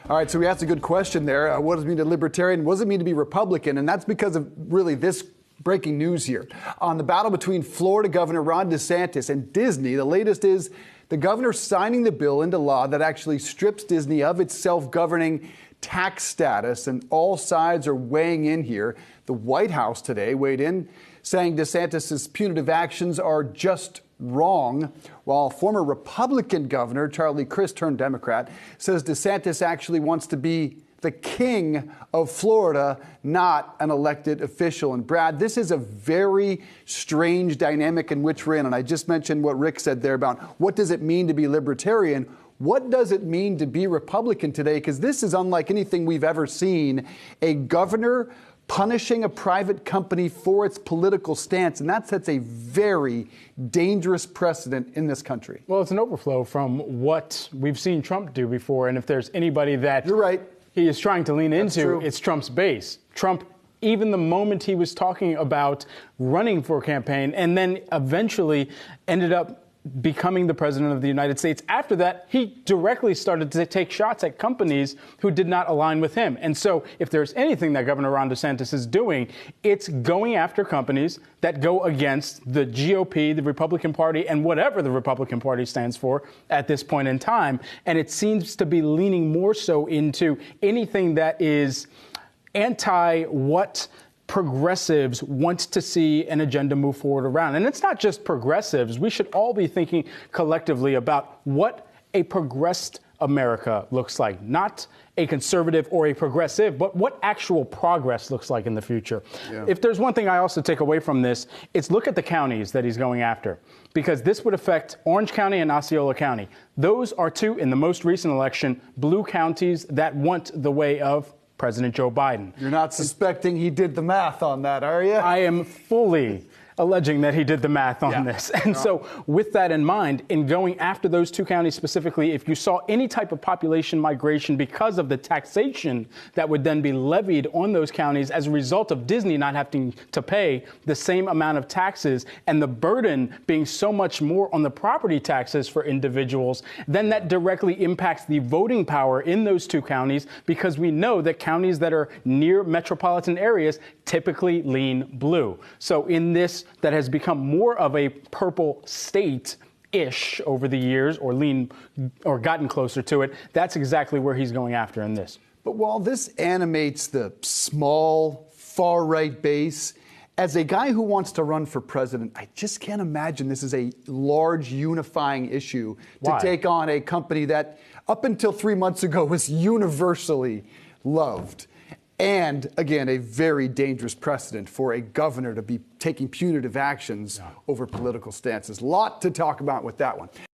All right, so we asked a good question there. What does it mean to libertarian? What does it mean to be Republican? And that's because of really this breaking news here. On the battle between Florida Governor Ron DeSantis and Disney, the latest is the governor signing the bill into law that actually strips Disney of its self-governing tax status, and all sides are weighing in here. The White House today weighed in, saying DeSantis' punitive actions are just wrong, while former Republican Governor Charlie Crist, turned Democrat, says DeSantis actually wants to be the king of Florida, not an elected official. And Brad, this is a very strange dynamic in which we're in. And I just mentioned what Rick said there about what does it mean to be libertarian? What does it mean to be Republican today? Because this is unlike anything we've ever seen. A governor punishing a private company for its political stance, and that sets a very dangerous precedent in this country. Well, it's an overflow from what we've seen Trump do before, and if there's anybody that you're right, he is trying to lean That's into, true. It's Trump's base. Trump, even the moment he was talking about running for a campaign and then eventually ended up becoming the president of the United States. After that, he directly started to take shots at companies who did not align with him. And so if there's anything that Governor Ron DeSantis is doing, it's going after companies that go against the GOP, the Republican Party, and whatever the Republican Party stands for at this point in time. And it seems to be leaning more so into anything that is anti what progressives want to see an agenda move forward around. And it's not just progressives. We should all be thinking collectively about what a progressed America looks like, not a conservative or a progressive, but what actual progress looks like in the future. Yeah. If there's one thing I also take away from this, it's look at the counties that he's going after, because this would affect Orange County and Osceola County. Those are two, in the most recent election, blue counties that want the way of President Joe Biden. You're not suspecting he did the math on that, are you? I am fully alleging that he did the math on this. And so with that in mind, in going after those two counties specifically, if you saw any type of population migration because of the taxation that would then be levied on those counties as a result of Disney not having to pay the same amount of taxes and the burden being so much more on the property taxes for individuals, then that directly impacts the voting power in those two counties, because we know that counties that are near metropolitan areas typically lean blue. So in this that has become more of a purple state-ish over the years, or gotten closer to it, that's exactly where he's going after in this. But while this animates the small, far-right base, as a guy who wants to run for president, I just can't imagine this is a large unifying issue to take on a company that up until 3 months ago was universally loved. And, again, a very dangerous precedent for a governor to be taking punitive actions over political stances. A lot to talk about with that one.